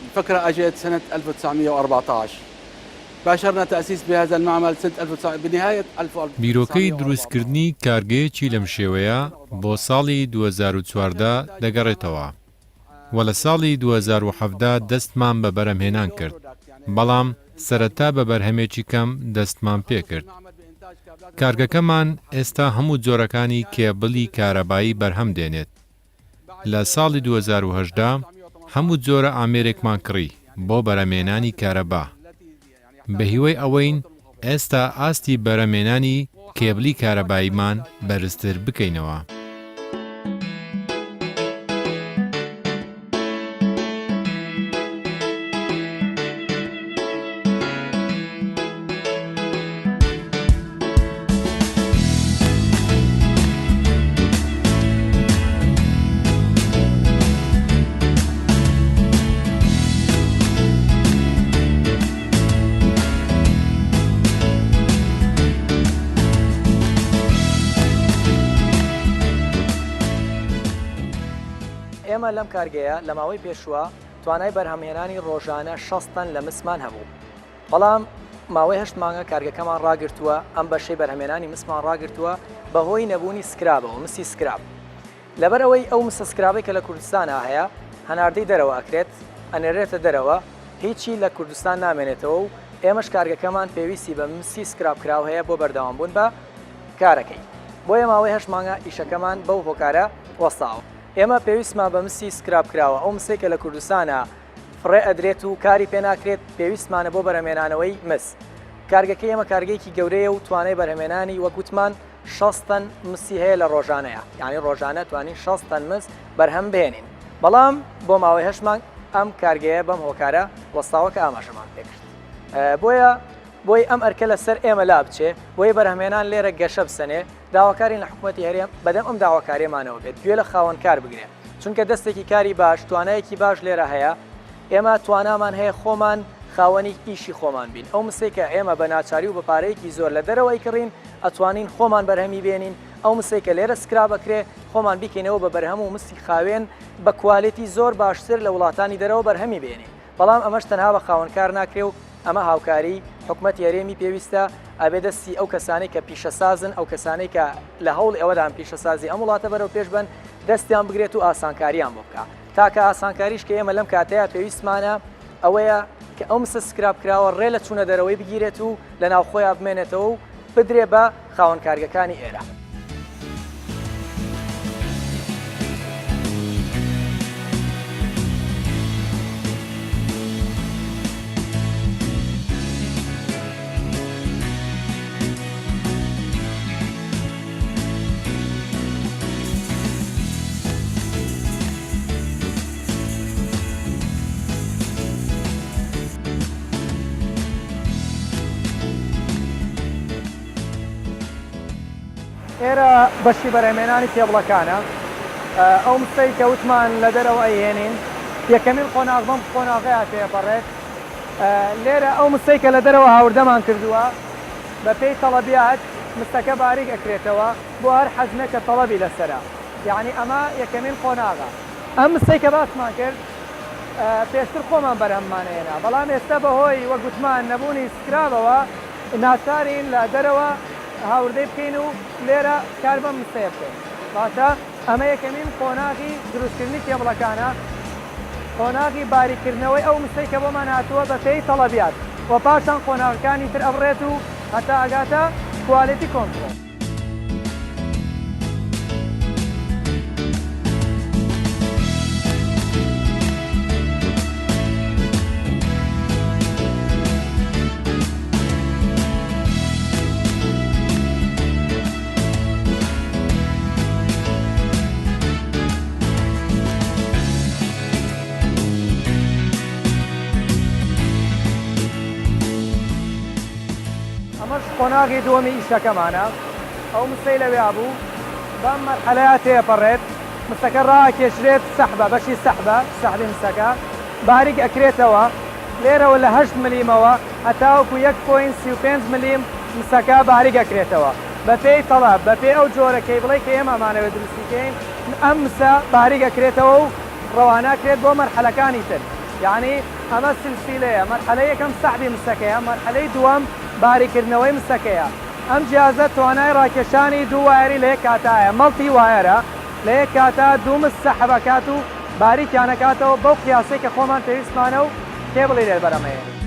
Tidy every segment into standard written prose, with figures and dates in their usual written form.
الفكرة أجت سنة 1914 باشرنا تأسيس بهذا المعمل سنة 1900 بنهاية 1914. بیرۆکەی دروستکردنی کارگەیەکی لەم شێوەیە بۆ ساڵی 2014 دەگەڕێتەوە و لە ساڵی 2017 دەستمان بە بەرهەمهێنان کرد، بەڵام سەرەتا بە بەرهەمێکی کەم دەستمان پێ کرد. کارگەکەمان ئێستا هەموو جۆرەکانی کێبڵی کارەبایی بەرهەم دێنێت. لە ساڵی 2018 هەموو جۆرە ئامێرێکمان کڕی بۆ بەرهەمهێنانی کارەبا. بە هیوای ئەوەین ئێستا ئاستی بەرهەمهێنانی کێبڵی کارەباییمان بەرزتر بکەینەوە. ئێمە لەم کارگەیە لە ماوەی پێشووە توانای بەرهەمهێنانی ڕۆژانە 60 تەن لە مسمان هەبوو، بەڵام ماوەی 8 مانگە کارگەکەمان ڕاگرتووە، ئەم بەشەی بەرهەمهێنانی مسمان ڕاگرتووە بەهۆی نەبوونی سکرابەوە، مسی سکراب. لەبەر ئەوەی ئەو مسە سکرابەی کە لە کوردستانە هەیە هەناردەی دەرەوە ئەکرێت ئەنێرێتە دەرەوە، هیچی لە کوردستان نامێنێتەوە و ئێمەش کارگەکەمان پێویستی بە مسی سکراب کراو هەیە بۆ بەردەوامبوون بە کارەکەی. بۆیە ماوەی 8 مانگە ئیشەکەمان بەو هۆکارە وەستاوە. ئێمە پێویستمان بە مسی سکراب کراوە، ئەو مسێکە لە کوردستانە فڕێ ئەدرێت و کاری پێ ناکرێت، پێویستمانە بۆ بەرهەمهێنانەوەی مس. کارگەکەی ئێمە کارگەیەکی گەورەیە و توانای بەرهەمهێنانی وەکوتمان 60 تەن مسی هەیە لە ڕۆژانەیە، یعنی ڕۆژانە توانین 60 تەن مس بەرهەم بهێنین، بەڵام بۆ ماوەی 8 مانگ ئەم کارگەیە بەم هۆکارە وەستاوە کە ئاماژەمان پێکرد. بۆی ئەم ئەرکە لەسەر ئێمە لا بچێ، بۆی بەرهەمهێنان لێرە گەشە بسەنێ، داواکارین لە حکوومەتی هەرێم بەدەم ئەم داواکاریمانەوە بێت، گوێ لە خاوەن کار بگرێت، چونکە دەستێکی کاری باش، توانایەکی باش لێرە هەیە. ئێمە توانامان هەیە خۆمان خاوەنی ئیشی خۆمان بین. ئەو مسێکە ئێمە بە ناچاری و بە پارەیەکی زۆر لە دەرەوەی کڕین، ئەتوانین خۆمان بەرهەمی بێنین. ئەو مسێکە لێرە سکرا بکرێ، خۆمان بیکەینەوە بە بەرهەم و مستی خاوێن بە کوالێتی زۆر باشتر لە وڵاتانی دەرەوە بەرهەمی بێنین. بەڵام ئەمەش تەنها بە خاوەنکار ناکرێ و ئەمە هاوکاری حکوومەتی هەرێمی پێویستە ئەبێ دەستی ئەو کەسانەی کە پیشەسازن، ئەو کەسانەی کە لە هەوڵ ئێوەدان پیشەسازی ئەم وڵاتە بەرەو پێش بن، دەستیان بگرێت و ئاسانکاریان بۆ بکە. تاکە ئاسانکاریش کە ئێمە لەم کاتەیە پێویستمانە ئەوەیە کە ئەو مسە سکراب کراوە ڕێ لە چوونە دەرەوەی بگیرێت و لە ناو خۆیان بمێنێتەوە و بدرێ بە خاوەنکارگەکانی ئێرە. ئێرە بەشی بەرهەمهێنانی کێبڵەکانە، ئەو مستەی کە وتمان لە دەرەوە ئەیهێنین، یەکەمین قۆناغ بەم قۆناغەیە پێپەڕێت. لێرە ئەو مستەی کە لە دەرەوە هاوردەمان کردووە بە پێی تەڵەبیات مستەکە باریک ئەکرێتەوە بۆ هەر حەزمێکە تەڵەبی لەسەرە، یعنی ئەمە یەکەمین قۆناغە. ئەم مستەی کە باسمان کرد پێشتر خۆمان بەرهەممانەیەنا، بەڵام ئێستا بەهۆی وەگوتمان نەبوونی سکرابەوە ناچارین لە دەرەوە هاوردەی بکەین و لێرە کار بەم مستەیە بکەین. باشە ئەمە یەکەمین قۆناغی دروستکردنی کێبڵەکانە، قۆناغی باریکردنەوەی ئەو مستەی کە بۆمان هاتووە بە پێی تەڵەبیات، و پاشان قۆناغەکانی تر ئەبڕێت و هەتا ئەگاتە کوالیتی کۆنتڕۆڵ. قۆناغی دووەمی ئیشەکەمانە، ئەو مستەی لەوێ بوو بەم مەرحەلەیە تێپەڕێت، مستەکە ڕاکێشرێت سەحبە، بەشی سەحبی مستەکە باریک ئەکرێتەوە لێرەوە لە 8 ملیمەوە هەتاوەکو 1.35 ملیم مستەکە باریک ئەکرێتەوە بە پێی تەڵەب، بە پێی ئەو جۆرە کەیبڵەی کە ئێمەمانەوێت دروستیکەین. ئەم مسە باریک ئەکرێتەوە و ڕەواناکرێت بۆ مەرحەلەکانی تر. یعنی ئەمە سلسیلەیە مەرحەلە یەکەم سەحبی مسەکەیە مەرحەلەی دووەم باریکردنەوەی مسەکەیە ئەم جیازە توانای ڕاکێشانی دوو وایەری لە یەک کاتایە مەڵتی وایەرە لە یەک کاتا دوو مس سەحبەکات و باریکیانەکاتەوە بەو قیاسەی کە خۆمان پێویستمانە و کێبڵی لێ بەرەمەیە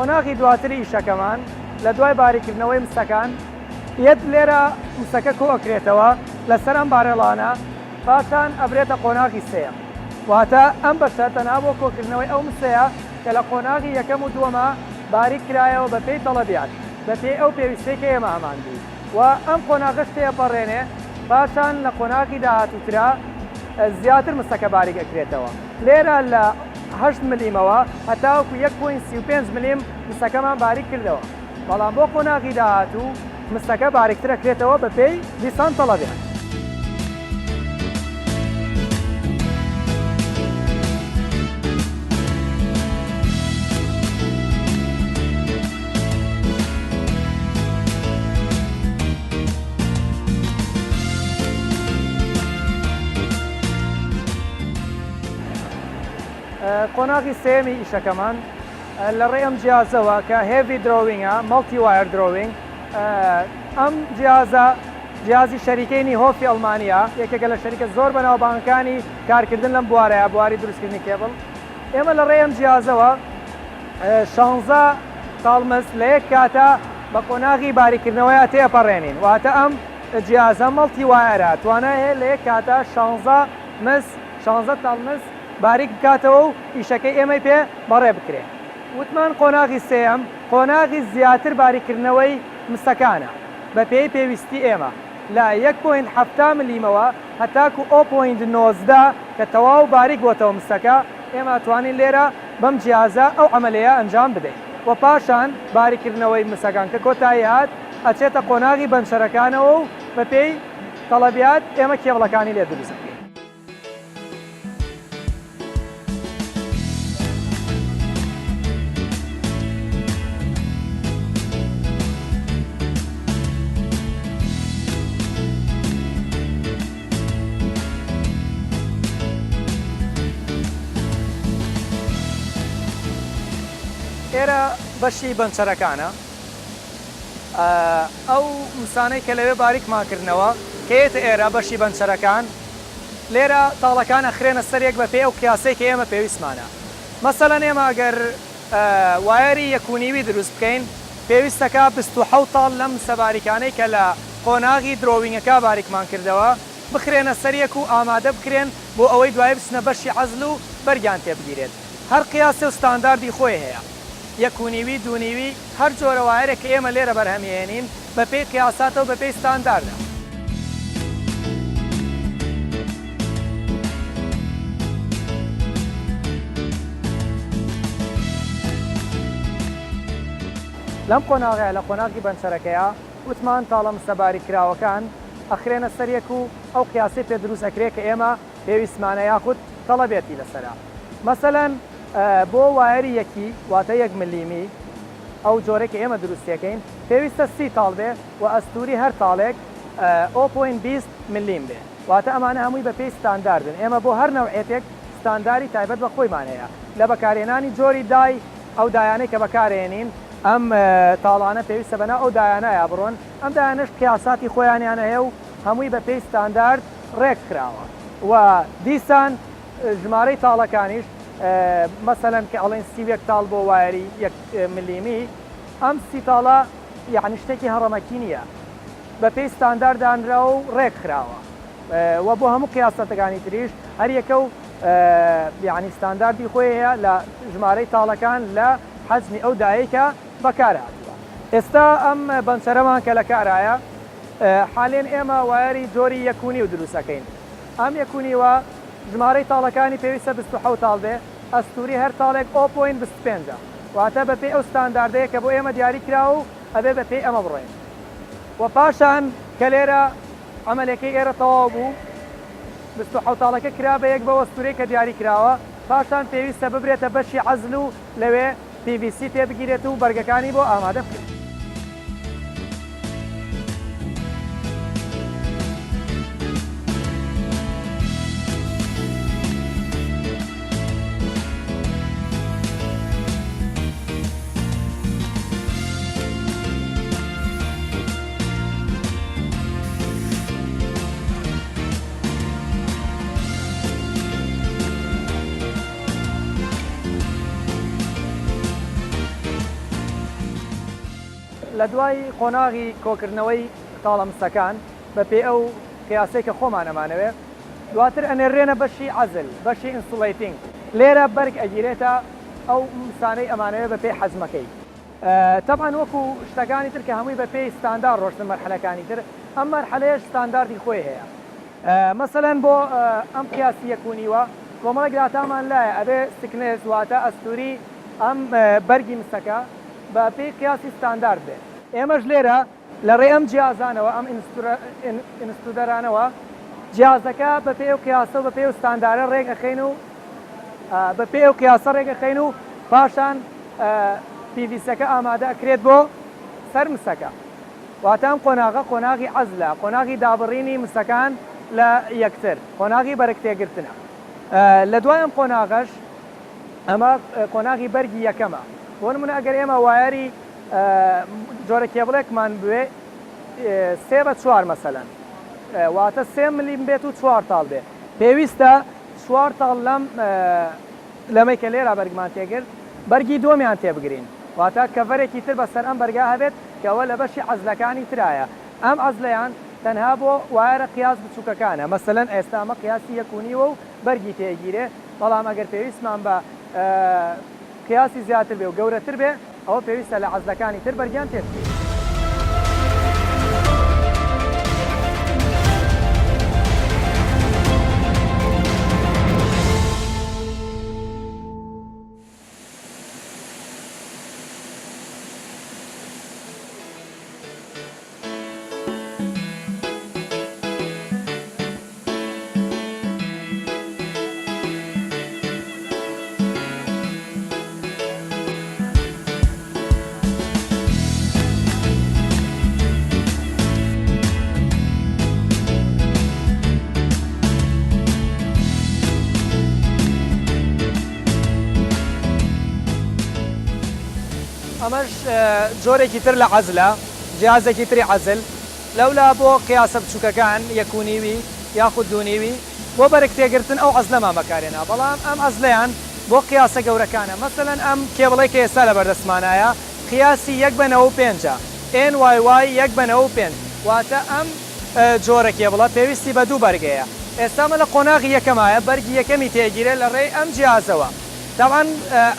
قۆناغی دواتری ئیشەکەمان لە دوای باریکردنەوەی مستەکان یەک لێرە مستەکە کۆ ئەکرێتەوە لەسەر ئەم بارێڵانە پاشان ئەبرێتە قۆناغی سێەم واتە ئەم بەشە تەنها بۆ کۆکردنەوەی ئەو مستەیە کە لە قۆناغی یەکەم و دووەمە باریک کرایەوە بە پێی تەڵەبیات بە پێی ئەو پێویستەی کە ئێمە ئەماندی و ئەم قۆناغە شتەیە پەڕێنێ پاشان لە قۆناغی داهاتووترا زیاتر مستەکە باریک ئەکرێتەوە لێرە لە 8 ملیمەوە هەتاوەکو 1.35 ملیم مستەکەمان باریک کردەوە بەڵام بۆ قۆناغی داهاتوو مستەکە باریکتر ئەکرێتەوە بە پێی دیسان تەڵەبیات قۆناغی سێمی ئیشەکەمان لە ڕێ ئەم جیازەوە کە هێڤی درۆوینگە مەڵتی وایر درۆوینگ ئەم جیازی شەریکەینی هۆفی ئەڵمانیا یەکێکە لە شەریکە زۆر بەناوبانگەکانی کارکردن لەم بوارەیە بواری دروستکردنی کێبڵ ئێمە لە ڕێ ئەم جیازەوە 16 تاڵمس لە یەک کاتە بە قۆناغی باریکردنەوەیە تێپەڕێنین واتە ئەم جیازە مەڵتی وایەرە توانای هەیە لە یەک کاتە 16 تاڵمس باریک بکاتەوە و ئیشەکەی ئێمەی پێ بەڕێ بکرێت وتمان قۆناغی سێەم قۆناغی زیاتر باریکردنەوەی مستەکانە بە پێی پێویستی ئێمە لە 1.7 ملیمەوە هەتاکو 0.19 کە تەواو باریک بۆتەوە مستەکە ئێمە توانین لێرە بەم جیازە ئەو عەمەلەیە ئەنجام بدەین و پاشان باریکردنەوەی مستەکان کە کۆتایی هات ئەچێتە قۆناغی بەنشەرەکانەوە و بە پێی تەڵەبیات ئێمە کێبڵەکانی لێ دروست بکەین ئێرە بەشی بەنچەرەکانە ئەو مسانەی کە لەوێ باریکماکردنەوە کێتە ئێرە بەشی بەنچەرەکان لێرە تاڵەکان ئەخرێنە سەرێک بە پێی ئەو قیاسەی کە ئێمە پێویستمانە مەسەلەن ئێمە ئەگەر وایەری یەکونیوی دروست بکەین پێویستەکە 27 تاڵ لەم سەباریکانەی کە لە قۆناغی درۆوینگەکە باریکمان کردەوە بخرێنە سەرێک و ئامادە بکرێن بۆ ئەوەی دوای بچنە بەشی عەزل و بەرگیان تێبگیرێت هەر قیاسە و ستانداردی خۆی هەیە یەکونیوی دوونیوی هەر جۆرە وایەرێک کە ئێمە لێرە بەرهەمهێنین بە پێی قیاساتەوە بە پێی ستانداردە لەم قۆناغەیە لە قۆناغی بەنچەرەکەیە وتمان تاڵە مستەباری کراوەکان ئەخرێنە سەرێک و ئەو قیاسی پێ دروست ئەکرێت کە ئێمە پێویستمانە یاخود تەڵەبێتی لەسەرا مەسەلەن بۆ وایەری یەکی واتە 1 ملیمی ئەو جۆرەی کە ئێمە دروستیەکەین پێویستە 30 تاڵ بێ و ئەستوری هەر تاڵێک 0.20 ملیم بێ واتە ئەمانە هەمووی بە پێی ستانداردن ئێمە بۆ هەر نەوعێتێک ستانداری تایبەت بە خۆیمان هەیە لە بەکارهێنانی جۆری دای ئەو دایانەی کە بەکارهێنین ئەم تاڵانە پێویستە بەنا ئەو دایانایە بڕۆن ئەم دایانەش قیاساتی خۆیانیانە هەیە و هەمووی بە پێی ستاندارد ڕێک کراوە و دیسان ژمارەی تاڵەکانیش مەسەلەن کە ئەڵێن 31 تاڵ بۆ وایەری 1 ملیمی ئەم 30 تاڵە یعنی شتێکی هەڕەمەکی نییە بە پێی ستاندارددانراوە و ڕێک کراوە و بۆ هەموو قیاسەتەکانی تریش هەر یەکە و یعنی ستانداردی خۆی هەیە لە ژمارەی تاڵەکان لە حەجمی ئەو دایەکە بەکارهاتووە ئێستا ئەم بەنچەرەمان کە لە کارایە حالێن ئێمە وایەری جۆری یەکونی و دروستەکەین ئەم یەکونیوە ژمارەی تاڵەکانی پێویستە 27 تاڵ بێ ئەستوری هەر تاڵێک 0.25 واتە بەپێ ئەو ستانداردەیە کە بۆ ئێمە دیاری کراوە و ئەبێ بەپێ ئەمە بڕێن و پاشان کە لێرە ئەمەلەکەی ئێرە تەواو بوو 27 تاڵەکە کرا بە یەک بە ئەستورەی کە دیاری کراوە پاشان پێویستە ببرێتە بەشی عەزل و لەوێ PVC تێبگیرێت و بەرگەکانی بۆ ئامادە بکرێت لە دوای قۆناغی کۆکردنەوەی تاڵە مستەکان بەپێ ئەو قیاسەی کە خۆمانەمانەوێت دواتر ئەنێڕێنە بەشی عەزل بەشی ئینسوڵیتینگ لێرە بەرگ ئەگیرێتە ئەو مسانەی ئەمانەوێت بەپێ حەزمەکەی تەبعاً وەکو شتەکانی تر کە هەمووی بەپێی ستاندار ڕۆشتن مەرحەلەکانی تر ئەم مەرحەلەیەش ستانداردی خۆی هەیە مەسەلەن بۆ ئەم قیاسی یەکونیوە کۆمەڵە گراتامان لایە ئەبێ سکنێس واتە ئەستوری ئەم بەرگی مستەکە بە پێی قیاسی ستاندارد بێت ئێمەش لێرە لە ڕێ ئەم جیازانەوە ئەم ئینستودەرانەوە جیازەکە بە پێی و قیاسە و بە پێی و ستاندارە ڕێگەخەین و بە پێی و قیاسە ڕێگەخەین و پاشان پیڤیسەکە ئامادە ئەکرێت بۆ سەر مستەکە واتە ئەم قۆناغە قۆناغی عەزلە قۆناغی دابڕینی مستەکان لە یەکتر قۆناغی بەرگ تێگرتنە لە دوای ئەم قۆناغەش ئەمە قۆناغی بەرگی یەکەمە بۆ نمونە ئەگەر ئێمە وایەری جۆرە کێبڵێکمان بوێ 3 بە 4 مەسەلەن واتە 3 ملیم بێت و 4 تاڵ بێ پێویستە 4 تاڵ لەمەی کە لێرە بەرگمان تێگرت بەرگی دۆمیان تێبگرین واتە کەڤەرێکی تر بەسەر ئەم بەرگا هەبێت کەەوە لە بەشی عەزلەکانی ترایە ئەم عەزلەیان تەنها بۆ وایەرە قیاس بچووکەکانە مەسەلەن ئێستا ئەمە قیاسی یەکونیوە و بەرگی تێگیرێ بەڵام ئەگەر پێویستمان بە قیاسی زیاتر بێ و گەورەتر بێ ئەوە پێویستە لە عەزلەکانی تر بەرگیان تێبگرێت ئەمەش جۆرێکی تر لە عەزلە جیازێکی تری عەزل لەولا بۆ قیاسە بچووکەکان یەکونیوی یاخود دوونیوی بۆ بەرگ تێگرتن ئەو عەزلەمان بەکارێنا بەڵام ئەم عەزلەیان بۆ قیاسە گەورەکانە مەسەلەن ئەم کێبڵەی کە ئێستا لە بەردەستمانایە قیاسی 1/95 NYY 1/95 واتە ئەم جۆرە کێبڵە پێویستی بە دوو بەرگەیە ئێستا مە لە قۆناغی یەکەمایە بەرگی یەکەمی تێگیرێت لە ڕێی ئەم جیازەوە طبعاً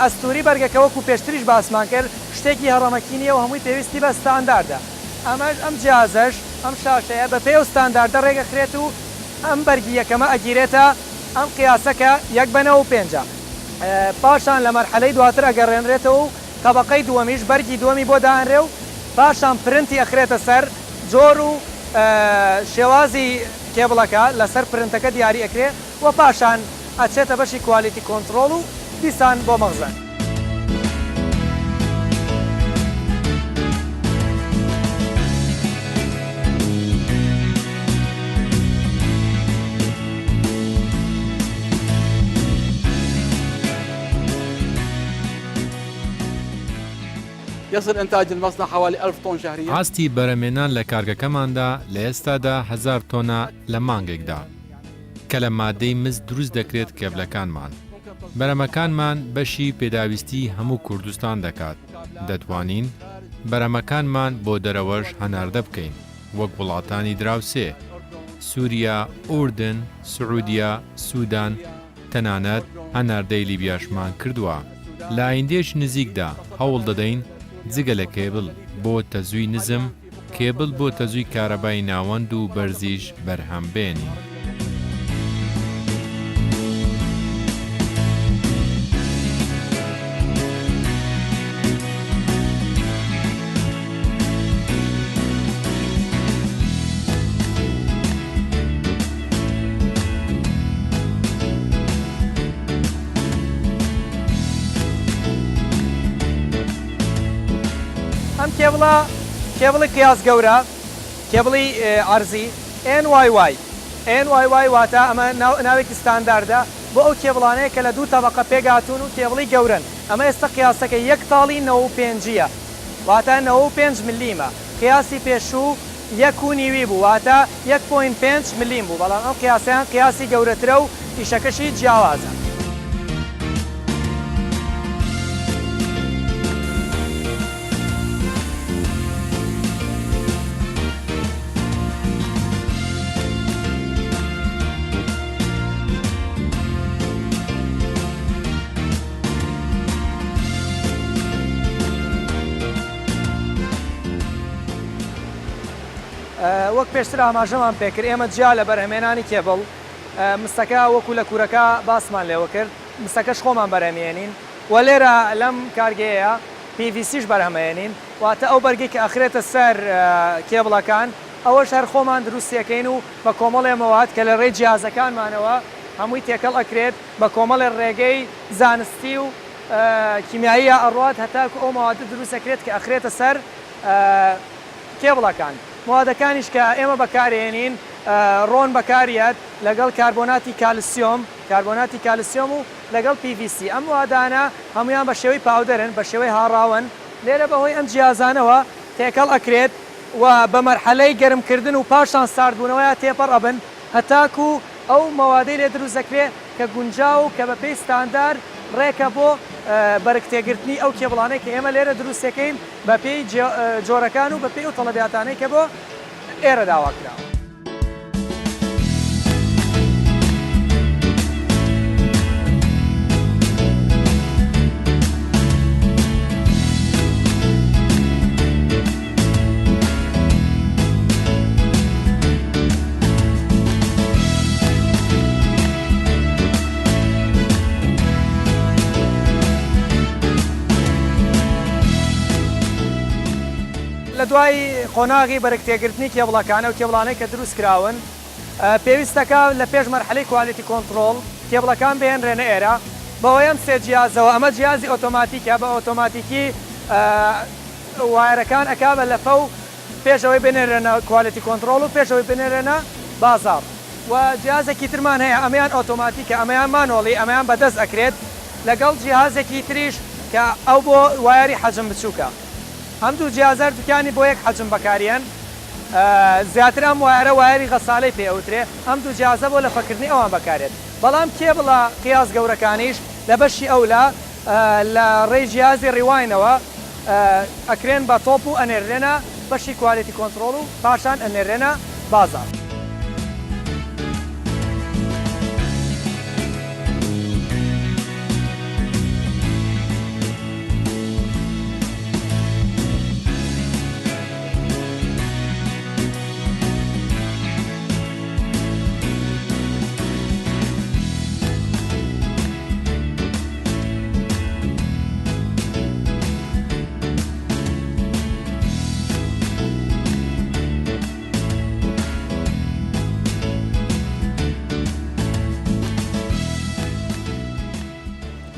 ئەستوری بەرگەکە وەکو پێشتریش باسمان کرد شتێکی هەڕەمەکی نییە و هەمووی پێویستی بە ستانداردە ئەمەش ئەم جیازەش ئەم شاشەیە بە پێی و ستانداردە ڕێگەخرێت و ئەم بەرگی یەکەمە ئەگیرێتە ئەم قیاسەکە 1/95 پاشان لە مەرحەلەی دواتر ئەگەڕێنرێتەوە و تەبەقەی دووەمیش بەرگی دووەمی بۆ دانرێ و پاشان پرنتی ئەخرێتە سەر جۆر و شێوازی کێبڵەکە لەسەر پرنتەکە دیاری ئەکرێ و پاشان ئەچێتە بەشی کوالیتی کۆنتڕۆڵ و دیسان بۆ مەخزن يصل إنتاج المصنع حوالي 1000 طن شهريا. ئاستی بەرەمێنان لە کارگەکەماندا لە ئێستادا 1000 تۆنە لە مانگێکدا کە لە مادەی مز دروست دەکرێت کێبلەکانمان. بەرەمەکانمان بەشی پێداویستی هەموو کوردستان دەکات. دەتوانین بەرەمەکانمان بۆ دەرەوەش هەناردە بکەین وەک وڵاتانی دراوسێ، سووریا، ئوردن، سعودیا، سوودان، تەنانەت هەناردەی لیبیاشمان کردووە. لە ئایندێش نزیکدا هەوڵ دەدەین جگە لە کێبڵ بۆ تەزووی نزم کێبڵ بۆ تەزووی کارەبای ناوەند و بەرزیش بەرهەم بێنی. ئەم کێبڵی قیاس گەورە کێبڵی ئارزی NYY واتە ئەمە ناوێکی ستانداردە بۆ ئەو کێبڵانەیە کە لە دوو تەبەقە پێگاتون و کێبڵی گەورن. ئەمە ئێستا قیاسەکە یەک تاڵی 95ە واتە 95 ملیمە. قیاسی پێشوو 1.5 بوو واتە 1.5 ملیم بوو، بەڵام ئەم قیاسیان قیاسی گەورەترە و ئیشەکەشی جیاوازە. وەک پێشتر ئاماژەمان پێکرد ئێمە جیا لە بەرهەمێنانی کێبڵ مستەکە وەکو لە کوورەکە باسمان لێوە کرد، مستەکەش خۆمان بەرهەمێنین و لێرە لەم کارگەیەیە PVCش بەرهەمێنین، واتە ئەو بەرگی کە ئەخرێتە سەر کێبڵەکان ئەوەش هەر خۆمان دروستیەکەین و بە کۆمەڵێ مەواد کە لە ڕێی جیازەکانمانەوە هەمووی تێکەڵ ئەکرێت بە کۆمەڵێ ڕێگەی زانستی و کیمیاییە ئەڕوات هەتاکو ئەو مەوادە دروستەکرێت کە ئەخرێتە سەر کێبڵەکان. موادەکانیش کە ئێمە بەکارێنین ڕۆن بەکاریات لەگەڵ کاربۆناتی کالسیۆم و لەگەڵ PVC. ئەم موادانە هەمویان بە شێوەی پاودەرن، بە شێوەی هاڕاون، لێرە بەهۆی ئەم جیازانەوە تێکەڵ ئەکرێت و بە مەرحەلەی گەرمکردن و پاشان ساردبوونەوەیە تێپەڕ ئەبن هەتاکو ئەو مەوادەی لێ دروست دەکرێت کە گونجاو و کە بەپێی ستاندار ڕێکە بۆ بەرگتێگرتنی ئەو کێبڵانەی کە ئێمە لێرە دروستەکەین بە پێی جۆرەکان و بە پێی و تەڵەبیاتانەی کە بۆ ئێرە داواکراوە. لە دوای قۆناغی بەرگتێگرتنی کێبڵەکانە و کێبڵانەی کە دروست کراون پێویستەکە لە پێش مەرحەلەی کوالیتی کۆنتڕۆڵ کێبڵەکان بهێنرێنە ئێرە بەهۆی ئەم سێ جیازەوە. ئەمە جیازی ئۆتۆماتیکە، بە ئۆتۆماتیکی وایرەکان ئەکا بە لەفە و پێشەوەی بنێرێنە کوالیتی کۆنتڕۆڵ و پێشەوەی بنێرێنە بازاڕ. و جیازێکی ترمان هەیە، ئەمەیان ئۆتۆماتیکە، ئەمەیان مانۆڵی، ئەمەیان بەدەست ئەکرێت لەگەڵ جیهازێکی تریش کە ئەو بۆ وایری حەجم بچووکە. هەم دوو جیازەر دوکانی بۆ یەک حەجم بەکارێن، زیاتر ئەم وایرە وایری غەساڵەی پێ ئەوترێ، ئەم دوو جیازە بۆ لەفەکردنی ئەوان بەکارێت. بەڵام کێبڵە قیاس گەورەکانیش لە بەشی ئەولا لە ڕێی جیازی ڕیواینەوە ئەکرێن بە تۆپ و ئەنێرێنە بەشی کوالیتی کۆنتڕۆڵ و پاشان ئەنێرێنە بازار.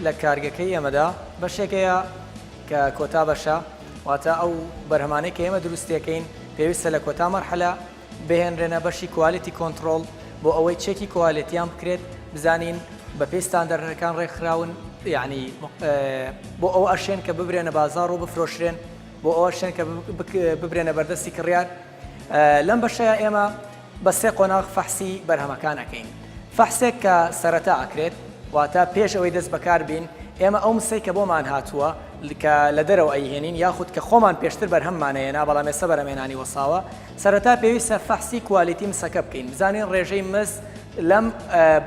لە کارگەکەی ئێمەدا بەشێکەیە کە کۆتا بەشە، واتە ئەو بەرهەمانەی کە ئێمە دروستیەکەین پێویستە لە کۆتا مەرحەلە بهێنرێنە بەشی کوالیتی کۆنتڕۆڵ بۆ ئەوەی چێکی کوالیتیان بکرێت، بزانین بە پێی ستاندەرەکان ڕێکخراون، یعنی بۆ ئەو ئەشێن کە ببرێنە بازاڕ و بفرۆشرێن، بۆ ئەو ئەشێن کە ببرێنە بەردەستی کڕیار. لەم بەشەیە ئێمە بە سێ قۆناغ فەحسی بەرهەمەکان ئەەکەین. فەحسێک کە سەرەتا ئەکرێت، واتە پێش ئەوەی دەست بەکار بین ئێمە ئەو مسەی کە بۆمان هاتووە کە لە دەرەوە ئەیهێنین یاخود کە خۆمان پێشتر بەرهەممانەیەنا بەڵام ئێستا بەرهەمێنانی وەساوە، سەرەتا پێویستە فەحسی کوالیتی مسەکە بکەین، بزانین ڕێژەی مس لەم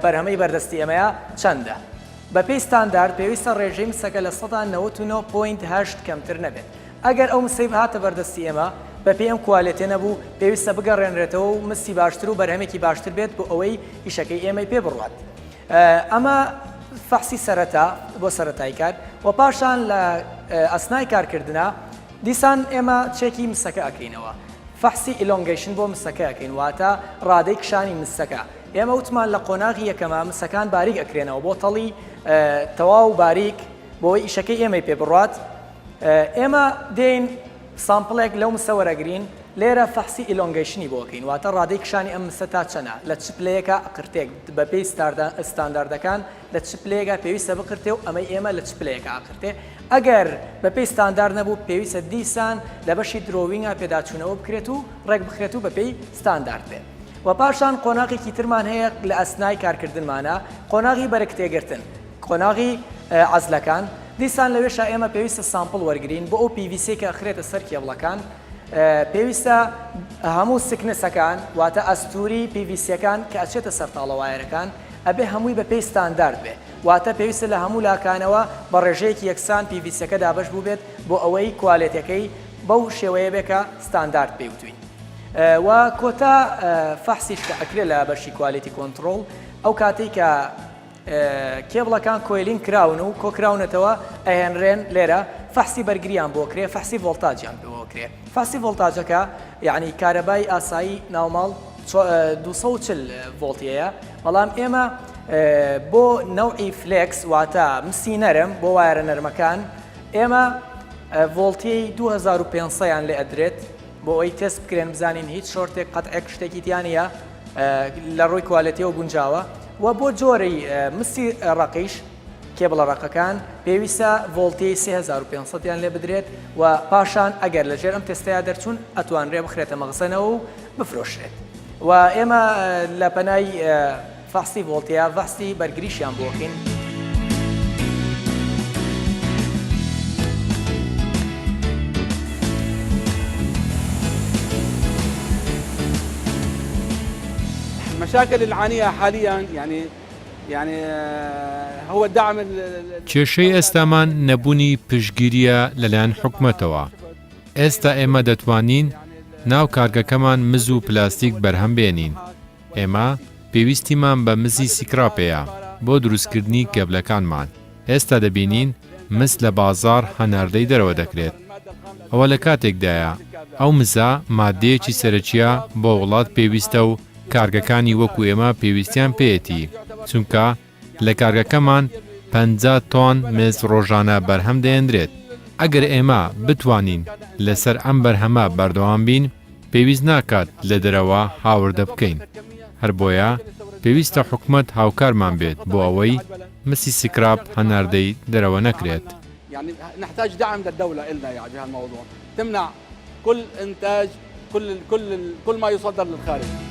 بەرهەمەی بەردەستی ئێمەیە چەندە. بە پێی ستاندارد پێویستە ڕێژەی مسەکە لە 99.8 کەمتر نەبێت. ئەگەر ئەو مسەی هاتە بەردەستی ئێمە بەپێی ئەم کوالێتێ نەبوو پێویستە بگەڕێنرێتەوە و مستی باشتر و بەرهەمێکی باشتر بێت بۆ ئەوەی ئیشەکەی ئێمەی پێ بڕوات. ئەمە فەحسی سەرەتا بۆ سەرەتای کار و پاشان لە ئەسنای کارکردنا دیسان ئێمە چێکی مسەکە ئەکەینەوە. فەحسی ئیلۆنگەیشن بۆ مسەکە ئەەکەین واتە ڕادەی کشانی مسەکە. ئێمە وتمان لە قۆناغی یەکەمە مسەکان باریک ئەکرێنەوە بۆ تەڵی تەواو باریک بۆی ئیشەکەی ئێمەی پێ بڕات. ئێمە دێین سامپڵێک لەو مسە وەرەگرین لێرە فەحسی ئیلۆنگەیشنی بۆکەین واتە ڕادەی کشانی ئەم مسە تا چەنە لە چ پلەیەکە ئەقرتێک بەپێی ستانداردەکان لە چ پلەیەکە پێویستە بقرتێ و ئەمەی ئێمە لە چ پلەیەکە ئاقرتێ. ئەگەر بەپێی ستاندارد نەبوو پێویستە دیسان لە بەشی درۆوینگە پێداچوونەوە بکرێت و ڕێک بخرێت و بەپێی ستاندارد بێت. و پاشان قۆناغێکی ترمان هەیە لە ئەسنای کارکردنمانە قۆناغی بەرەکتێگرتن قۆناغی عەزلەکان. دیسان لەوێشە ئێمە پێویستە سامپڵ وەرگین بۆ ئەو PVC کە ئەخرێتە سەر کێبڵەکان. پێویستە هەموو سکنسەکان واتە ئەستوری PVCەکان کە ئەچێتە سەر تاڵەوایەرەکان ئەبێ هەمووی بەپێی ستاندارد بێ واتە پێویستە لە هەموو لاکانەوە بە ڕێژەیەکی یەکسان PVCەکە دابەش بوو بێت بۆ ئەوەی کوالێتەکەی بەو شێوەیە بێکە ستاندارد پێوتوین. و کۆتا فەحسیش کە ئەکرێ لە بەشی کوالیتی کۆنتڕۆڵ ئەو کاتێک کە کێبڵەکان کۆیلین کراون و کۆکراونەتەوە ئەهێنرێن لێرە فەحسی بەرگریان بۆ کرێ فەحسی ڤۆڵتاجیان بۆ کرێ. فەحسی ڤۆڵتاجەکە یعنی کارەبای ئاسایی ناوماڵ 240 ڤۆڵتیەیە بەڵام ئێمە بۆ نەوعی فلێکس واتە مسی نەرم بۆ وایرە نەرمەکان ئێمە ڤۆڵتیەی 2500یان لێ ئەدرێت بۆ ئەوی تێست بکرێن بزانین هیچ شۆرتێک قەتعێک شتێکی تیانە لە ڕووی کوالەتیەوە گونجاوە. و بۆ جۆرەی مسی ڕقیش کێبڵە ڕقەکان پێویستە ڤۆڵتی 3500یان لێ بدرێت و پاشان ئەگەر لەژێر ئەم تێستەیە دەرچوون ئەتوانرێ بخرێتە مەغزەنەوە و بفرۆشرێت. و ئێمە لە پەنای فەحسی ڤۆڵتیە فەحسی بەرگریشیان بۆکەین. المشاكل اللي نعانيها حاليا يعني هو الدعم کێشەی ئێستامان نەبوونی پشتگیریە لەلایەن حکومەتەوە. ئێستا ئێمە دەتوانین ناو کارگەکەمان مز و پلاستیک بەرهەم بێنین. ئێمە پێویستیمان بە مزی سیکراپەیە بۆ دروستکردنی کێبلەکانمان. ئێستا دەبینین مز لە بازار هەناردەی دەرەوە دەکرێت. ئەوە لە کاتێکدایە ئەو مزە مادەیەکی سەرەکیە بۆ وڵات پێویستە و کارگەکانی وەکو ئێمە پێویستیان پێیەتی چونکە لە کارگەکەمان 50 تۆن مز ڕۆژانە بەرهەم دەهێنرێت. ئەگەر ئێمە بتوانین لەسەر ئەم بەرهەمە بەردەوام بین پێویست ناکات لە دەرەوە هاوردە بکەین. هەر بۆیە پێویستە حکومەت هاوکارمان بێت بۆ ئەوەی مسی سکراپ هەناردەی دەرەوە نەکرێت. يعني نحتاج دعم للدولة إلنا يعني بهالموضوع تمنع كل إنتاج كل ما يصدر للخارج.